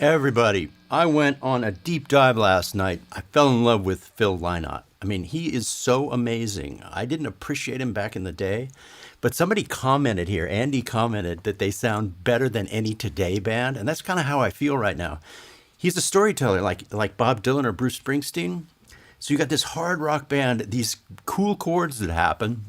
Everybody, I went on a deep dive last night. I fell in love with Phil Lynott. I mean, he is so amazing. I didn't appreciate him back in the day, but somebody commented here, Andy commented that they sound better than any today band, and that's kind of how I feel right now. He's a storyteller like Bob Dylan or Bruce Springsteen. So you got this hard rock band, these cool chords that happen,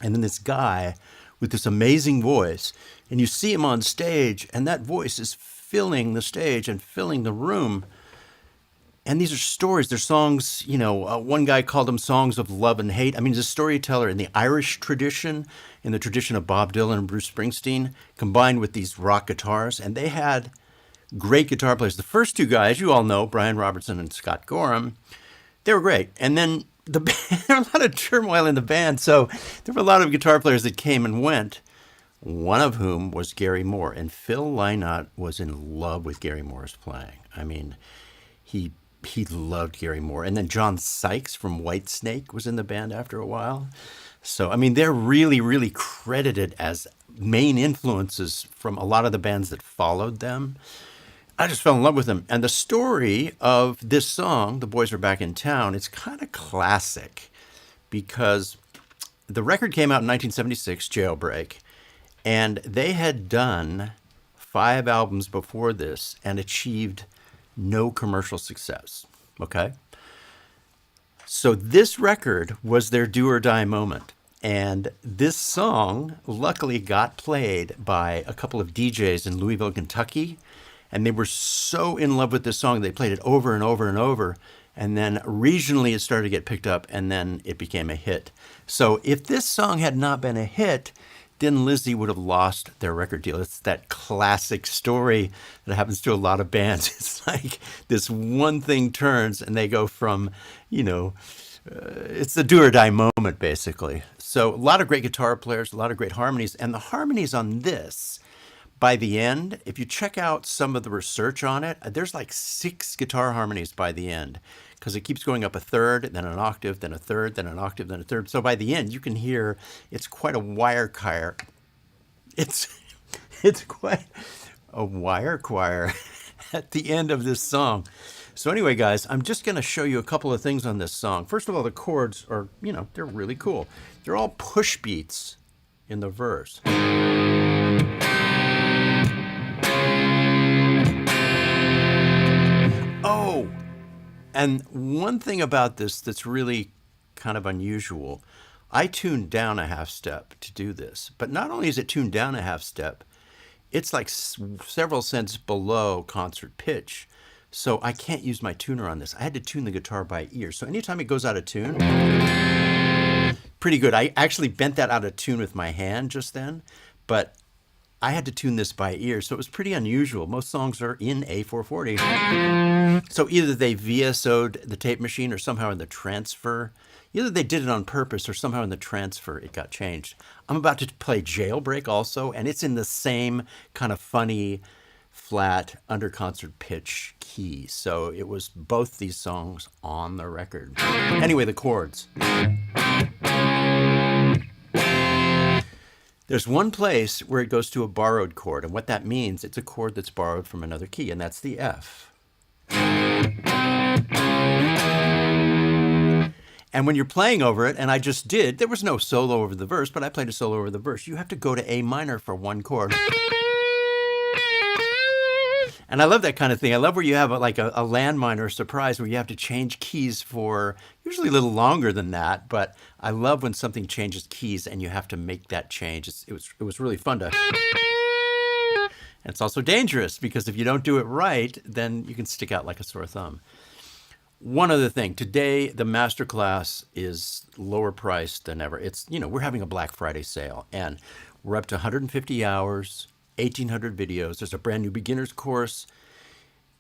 and then this guy with this amazing voice, and you see him on stage, and that voice is filling the stage and filling the room. And these are stories, they're songs, one guy called them songs of love and hate. I mean, he's a storyteller in the Irish tradition, in the tradition of Bob Dylan and Bruce Springsteen, combined with these rock guitars. And they had great guitar players. The first two guys, you all know, Brian Robertson and Scott Gorham, they were great. And then there were a lot of turmoil in the band, so there were a lot of guitar players that came and went, one of whom was Gary Moore. And Phil Lynott was in love with Gary Moore's playing. I mean, he loved Gary Moore. And then John Sykes from Whitesnake was in the band after a while. So, I mean, they're really, really credited as main influences from a lot of the bands that followed them. I just fell in love with them. And the story of this song, The Boys Are Back in Town, it's kind of classic because the record came out in 1976, Jailbreak, and they had done 5 albums before this and achieved no commercial success. Okay? So this record was their do or die moment. And this song luckily got played by a couple of DJs in Louisville, Kentucky. And they were so in love with this song, they played it over and over and over. And then regionally, it started to get picked up, and then it became a hit. So if this song had not been a hit, then Lizzy would have lost their record deal. It's that classic story that happens to a lot of bands. It's like this one thing turns, and they go from, it's the do or die moment, basically. So a lot of great guitar players, a lot of great harmonies. And the harmonies on this, by the end, if you check out some of the research on it, there's like 6 guitar harmonies by the end because it keeps going up a third, then an octave, then a third, then an octave, then a third. So by the end, you can hear it's quite a wire choir. It's quite a wire choir at the end of this song. So anyway, guys, I'm just going to show you a couple of things on this song. First of all, the chords are, they're really cool. They're all push beats in the verse. Oh, and one thing about this that's really kind of unusual, I tuned down a half step to do this. But not only is it tuned down a half step, it's like several cents below concert pitch. So I can't use my tuner on this. I had to tune the guitar by ear. So anytime it goes out of tune, pretty good. I actually bent that out of tune with my hand just then, but I had to tune this by ear, so it was pretty unusual. Most songs are in A440. So either they VSO'd the tape machine or somehow in the transfer. Either they did it on purpose or somehow in the transfer it got changed. I'm about to play Jailbreak also, and it's in the same kind of funny, flat, under concert pitch key. So it was both these songs on the record. Anyway, the chords. There's one place where it goes to a borrowed chord, and what that means, it's a chord that's borrowed from another key, and that's the F. And when you're playing over it, and I just did, there was no solo over the verse, but I played a solo over the verse. You have to go to A minor for one chord. And I love that kind of thing. I love where you have a landmine or a surprise where you have to change keys for usually a little longer than that. But I love when something changes keys and you have to make that change. It was really fun to. And it's also dangerous because if you don't do it right, then you can stick out like a sore thumb. One other thing, today the Masterclass is lower priced than ever. It's, we're having a Black Friday sale and we're up to 150 hours. 1,800 videos. There's a brand new beginner's course.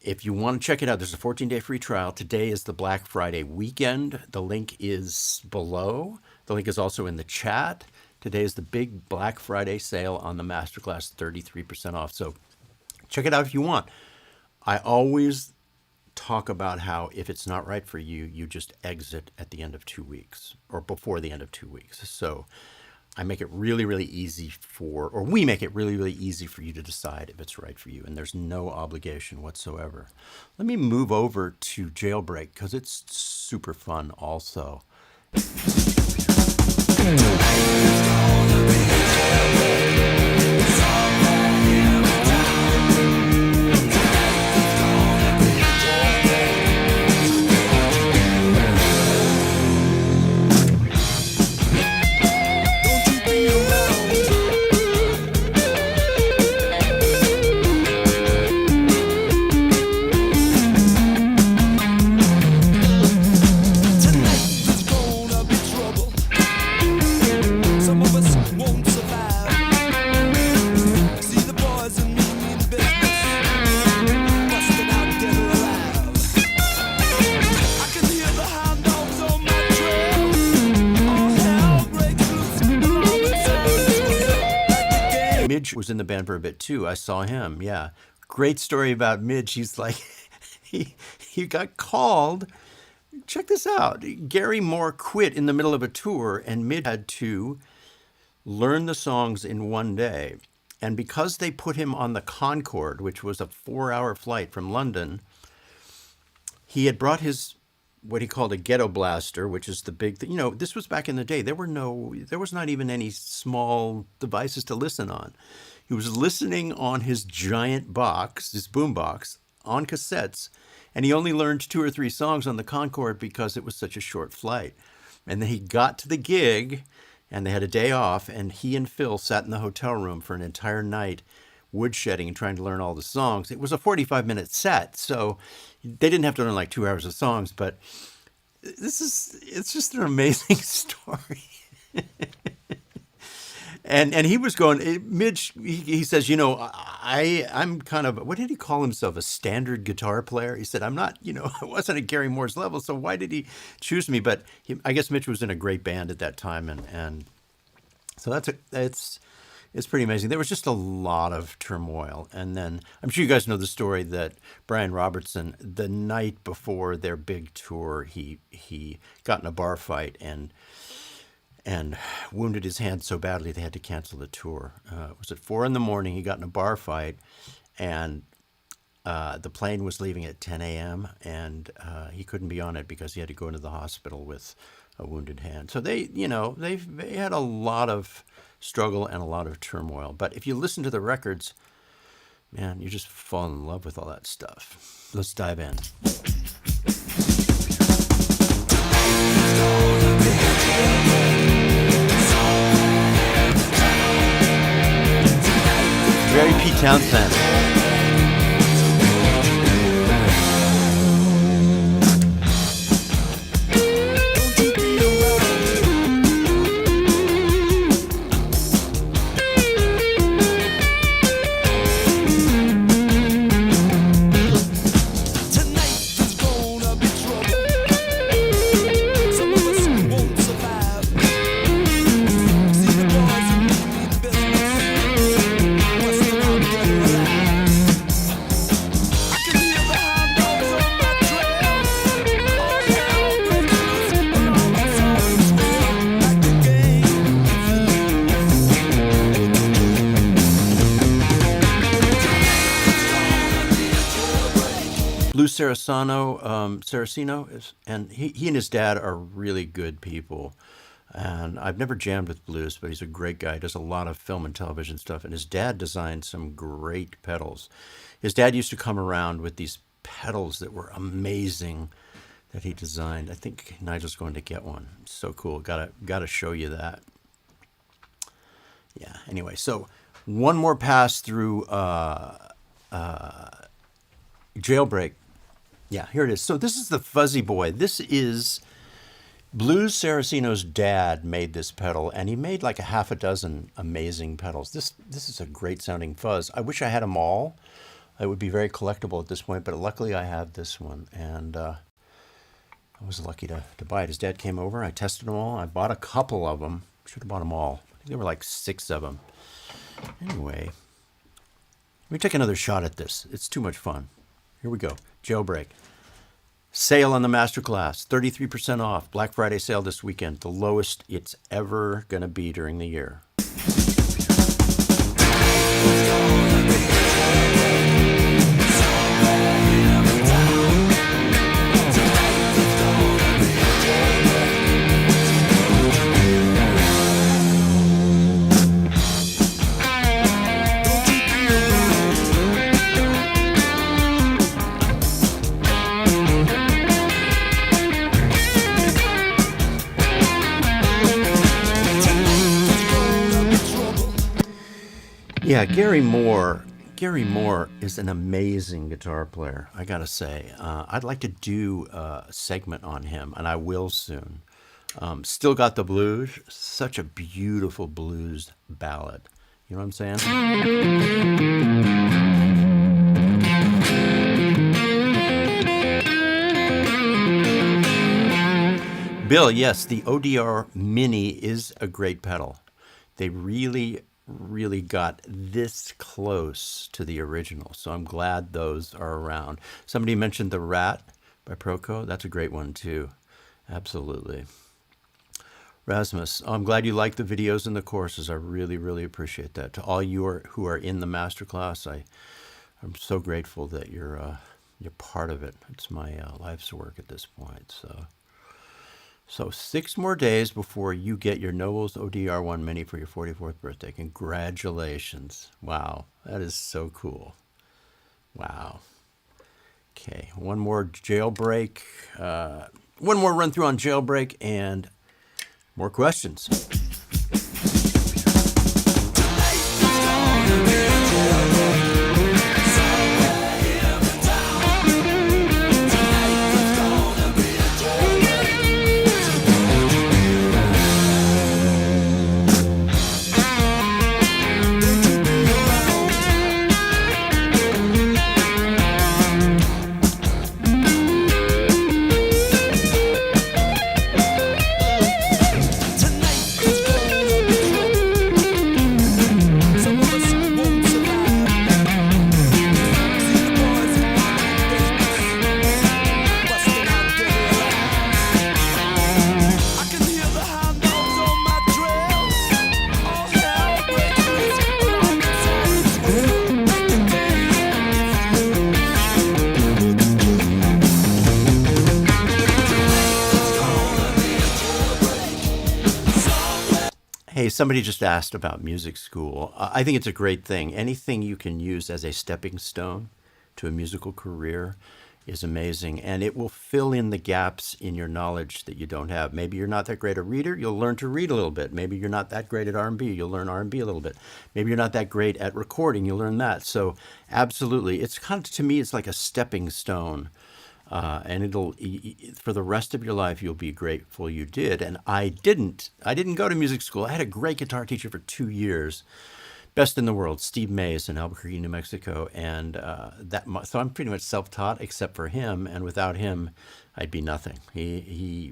If you want to check it out, there's a 14-day free trial. Today is the Black Friday weekend. The link is below. The link is also in the chat. Today is the big Black Friday sale on the Masterclass, 33% off. So check it out if you want. I always talk about how if it's not right for you, you just exit at the end of 2 weeks or before the end of 2 weeks. So I make it really, really easy or we make it really, really easy for you to decide if it's right for you, and there's no obligation whatsoever. Let me move over to Jailbreak because it's super fun also. Midge was in the band for a bit too. I saw him. Yeah. Great story about Midge. He's like, he got called. Check this out. Gary Moore quit in the middle of a tour, and Midge had to learn the songs in one day. And because they put him on the Concorde, which was a 4-hour flight from London, he had brought his what he called a ghetto blaster, which is the big thing. You know, this was back in the day. There was not even any small devices to listen on. He was listening on his giant box, his boom box, on cassettes, and he only learned 2 or 3 songs on the Concorde because it was such a short flight. And then he got to the gig, and they had a day off, and he and Phil sat in the hotel room for an entire night woodshedding and trying to learn all the songs. It was a 45-minute set, so they didn't have to learn like 2 hours of songs, but it's just an amazing story. And he was going, Midge, he says, you know, I'm kind of, what did he call himself, a standard guitar player? He said, I'm not, you know, I wasn't at Gary Moore's level, so why did he choose me? But I guess Mitch was in a great band at that time, and so it's pretty amazing. There was just a lot of turmoil. And then I'm sure you guys know the story that Brian Robertson, the night before their big tour, he got in a bar fight and wounded his hand so badly they had to cancel the tour. It was at 4 a.m. He got in a bar fight, and the plane was leaving at 10 a.m. and he couldn't be on it because he had to go into the hospital with a wounded hand. So they had a lot of struggle and a lot of turmoil. But if you listen to the records, man, you just fall in love with all that stuff. Let's dive in. Very Pete Townsend. Lou Saraceno, and he and his dad are really good people. And I've never jammed with Blues, but he's a great guy. He does a lot of film and television stuff. And his dad designed some great pedals. His dad used to come around with these pedals that were amazing that he designed. I think Nigel's going to get one. So cool. Gotta show you that. Yeah. Anyway, so one more pass through Jailbreak. Yeah, here it is. So this is the Fuzzy Boy. This is Blues Saraceno's dad made this pedal, and he made like a half a dozen amazing pedals. This is a great sounding fuzz. I wish I had them all. It would be very collectible at this point, but luckily I have this one, and I was lucky to buy it. His dad came over. I tested them all. I bought a couple of them. Should have bought them all. I think there were like 6 of them. Anyway, let me take another shot at this. It's too much fun. Here we go. Jailbreak. Sale on the Masterclass, 33% off. Black Friday sale this weekend, the lowest it's ever going to be during the year. Yeah, Gary Moore. Gary Moore is an amazing guitar player, I gotta say. I'd like to do a segment on him, and I will soon. Still Got the Blues, such a beautiful blues ballad. You know what I'm saying? Bill, yes, the ODR Mini is a great pedal. They really got this close to the original, so I'm glad those are around. Somebody mentioned the Rat by Proco. That's a great one too. Absolutely. Rasmus, I'm glad you like the videos and the courses. I really appreciate that. To all you who are in the masterclass, I'm so grateful that you're part of it. It's my life's work at this point. So 6 more days before you get your Nobles ODR1 Mini for your 44th birthday. Congratulations. Wow, that is so cool. Wow. Okay, one more Jailbreak. One more run through on Jailbreak and more questions. Hey, somebody just asked about music school. I think it's a great thing. Anything you can use as a stepping stone to a musical career is amazing, and it will fill in the gaps in your knowledge that you don't have. Maybe you're not that great a reader, you'll learn to read a little bit. Maybe you're not that great at R&B, you'll learn R&B a little bit. Maybe you're not that great at recording, you'll learn that. So absolutely, it's kind of, to me, it's like a stepping stone. And it'll, for the rest of your life, you'll be grateful you did. And I didn't go to music school. I had a great guitar teacher for 2 years, best in the world, Steve Mays in Albuquerque, New Mexico. And so I'm pretty much self-taught, except for him. And without him, I'd be nothing. He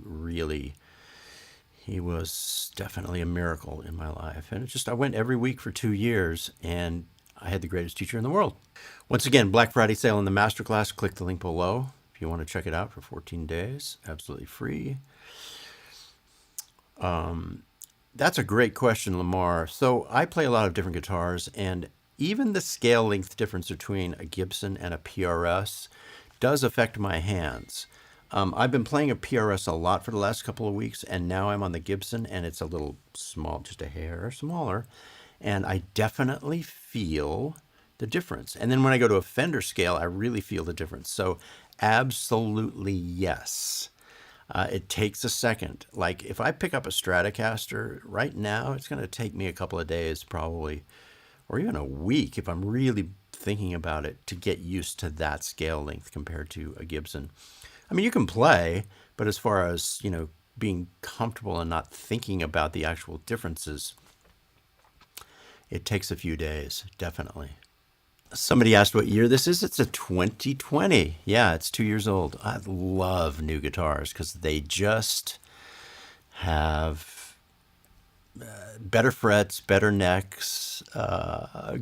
was definitely a miracle in my life. And I went every week for 2 years, and I had the greatest teacher in the world. Once again, Black Friday sale in the Masterclass. Click the link below. If you want to check it out for 14 days, absolutely free. That's a great question, Lamar. So I play a lot of different guitars, and even the scale length difference between a Gibson and a PRS does affect my hands. I've been playing a PRS a lot for the last couple of weeks, and now I'm on the Gibson, and it's a little small, just a hair smaller, and I definitely feel the difference. And then when I go to a Fender scale, I really feel the difference. So absolutely yes. It takes a second. Like if I pick up a Stratocaster right now, it's going to take me a couple of days probably, or even a week if I'm really thinking about it, to get used to that scale length compared to a Gibson. I mean, you can play, but as far as, being comfortable and not thinking about the actual differences, it takes a few days, definitely. Somebody asked what year this is. It's a 2020. Yeah, it's 2 years old. I love new guitars because they just have better frets, better necks,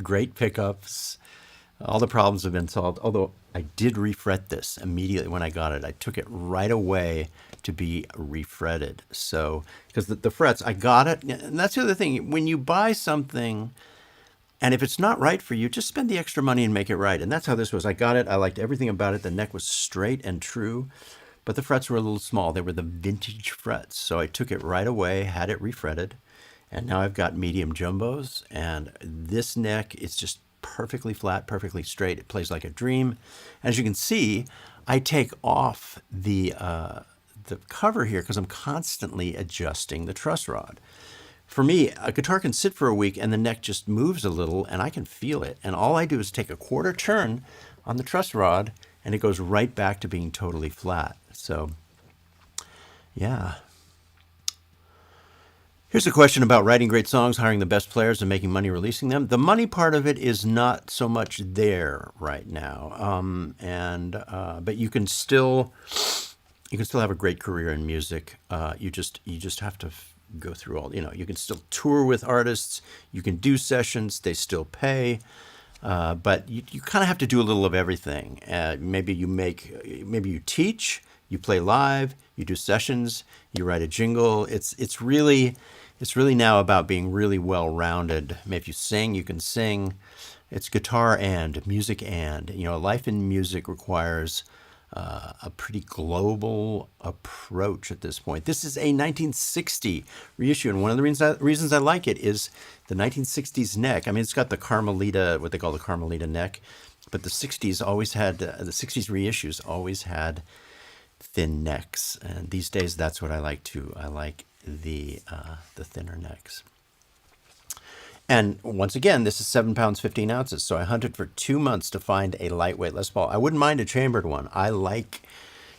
great pickups. All the problems have been solved. Although I did refret this immediately when I got it. I took it right away to be refretted. So, because the frets, I got it. And that's the other thing. When you buy something, and if it's not right for you, just spend the extra money and make it right. And that's how this was. I got it. I liked everything about it. The neck was straight and true, but the frets were a little small. They were the vintage frets. So I took it right away, had it refretted, and now I've got medium jumbos. And this neck is just perfectly flat, perfectly straight. It plays like a dream. As you can see, I take off the cover here because I'm constantly adjusting the truss rod. For me, a guitar can sit for a week and the neck just moves a little and I can feel it. And all I do is take a quarter turn on the truss rod and it goes right back to being totally flat. So, yeah. Here's a question about writing great songs, hiring the best players, and making money releasing them. The money part of it is not so much there right now, but you can still have a great career in music. You just have to go through all. You can still tour with artists. You can do sessions. They still pay. But you kind of have to do a little of everything. Maybe you teach, you play live, you do sessions, you write a jingle. It's really now about being really well rounded. If you sing, you can sing. It's guitar and music and life in music requires a pretty global approach at this point. This is a 1960 reissue, and one of the reasons I like it is the 1960s neck. I mean, it's got the Carmelita, what they call the Carmelita neck, but the 60s reissues always had thin necks, and these days that's what I like too. I like the thinner necks. And once again, this is 7 pounds 15 ounces. So I hunted for 2 months to find a lightweight Les Paul. I wouldn't mind a chambered one. I like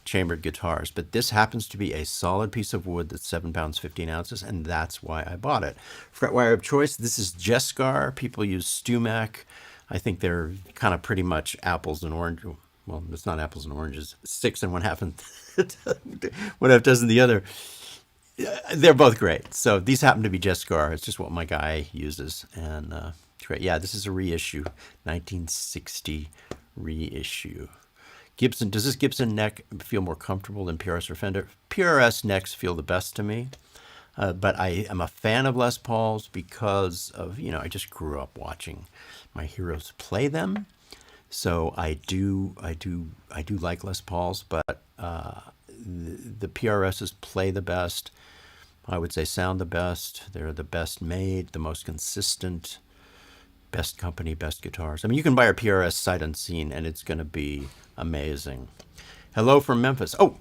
chambered guitars, but this happens to be a solid piece of wood that's 7 pounds 15 ounces, and that's why I bought it. Fret wire of choice. This is Jescar. People use Stumac. I think they're kind of pretty much apples and oranges. Well, it's not apples and oranges. Six and one half and one half dozen the other. They're both great. So these happen to be Jescar. It's just what my guy uses. And it's great. Yeah, this is a reissue. 1960 reissue. Gibson, does this Gibson neck feel more comfortable than PRS or Fender? PRS necks feel the best to me. But I am a fan of Les Pauls because of, I just grew up watching my heroes play them. So I do like Les Pauls, but the PRSs play the best. I would say sound the best. They're the best made, the most consistent, best company, best guitars. I mean, you can buy a PRS sight unseen, and it's going to be amazing. Hello from Memphis. Oh,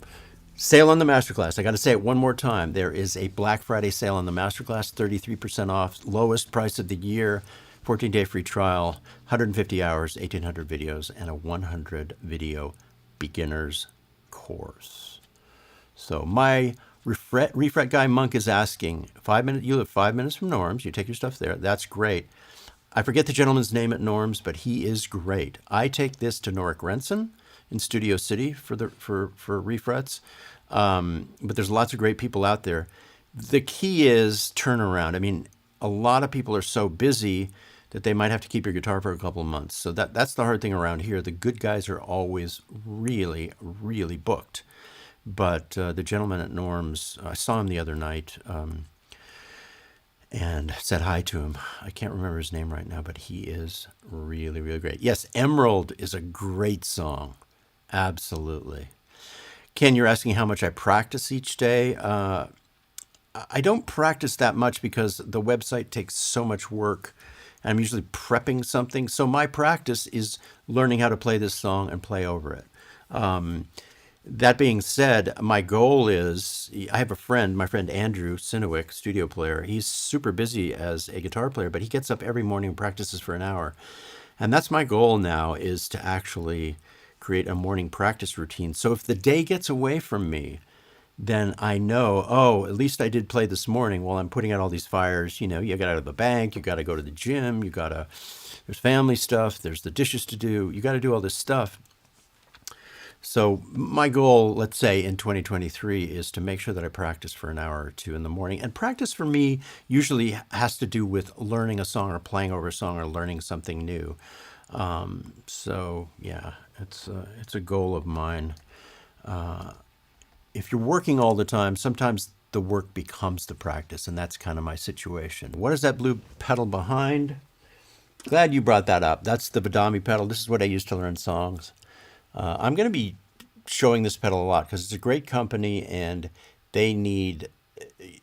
sale on the Masterclass. I got to say it one more time. There is a Black Friday sale on the Masterclass, 33% off, lowest price of the year, 14-day free trial, 150 hours, 1,800 videos, and a 100 video beginner's course. So my refret guy Monk is asking, 5 minutes. You live 5 minutes from Norm's. You take your stuff there. That's great. I forget the gentleman's name at Norm's, but he is great. I take this to Norick Renson in Studio City for refrets. But there's lots of great people out there. The key is turnaround. I mean, a lot of people are so busy that they might have to keep your guitar for a couple of months. So that's the hard thing around here. The good guys are always really, really booked. But the gentleman at Norm's, I saw him the other night and said hi to him. I can't remember his name right now, but he is really, really great. Yes, Emerald is a great song. Absolutely. Ken, you're asking how much I practice each day. I don't practice that much because the website takes so much work. I'm usually prepping something. So my practice is learning how to play this song and play over it. That being said, my goal is, I have a friend, my friend Andrew Sinowick, studio player. He's super busy as a guitar player, but he gets up every morning and practices for an hour. And that's my goal now, is to actually create a morning practice routine. So if the day gets away from me, then I know, at least I did play this morning while I'm putting out all these fires. You got out of the bank, you got to go to the gym, there's family stuff, there's the dishes to do, you got to do all this stuff. So my goal, let's say in 2023, is to make sure that I practice for an hour or two in the morning. And practice for me usually has to do with learning a song or playing over a song or learning something new. So yeah, it's a goal of mine. If you're working all the time, sometimes the work becomes the practice, and that's kind of my situation. What is that blue pedal behind? Glad you brought that up. That's the Vidami pedal. This is what I use to learn songs. I'm going to be showing this pedal a lot because it's a great company, and they need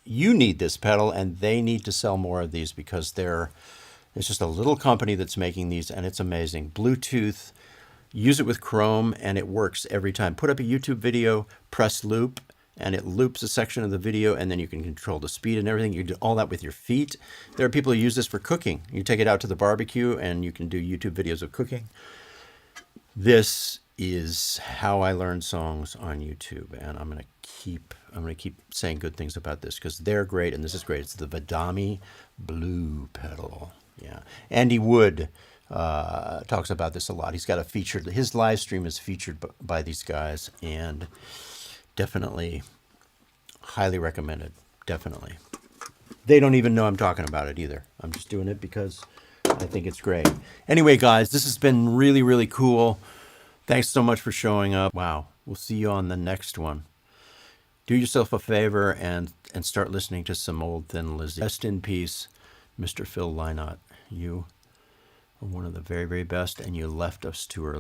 you need this pedal, and they need to sell more of these because it's just a little company that's making these, and it's amazing. Bluetooth, use it with Chrome, and it works every time. Put up a YouTube video, press loop, and it loops a section of the video, and then you can control the speed and everything. You do all that with your feet. There are people who use this for cooking. You take it out to the barbecue, and you can do YouTube videos of cooking. This is how I learn songs on YouTube, and I'm gonna keep saying good things about this because they're great, and this is great. It's the Vidami Blue pedal. Yeah, Andy Wood talks about this a lot. He's got a featured. His live stream is featured by these guys, and definitely highly recommended. Definitely. They don't even know I'm talking about it either. I'm just doing it because I think it's great. Anyway, guys, this has been really, really cool. Thanks so much for showing up. Wow. We'll see you on the next one. Do yourself a favor and start listening to some old Thin Lizzy. Rest in peace, Mr. Phil Lynott. You are one of the very, very best, and you left us too early.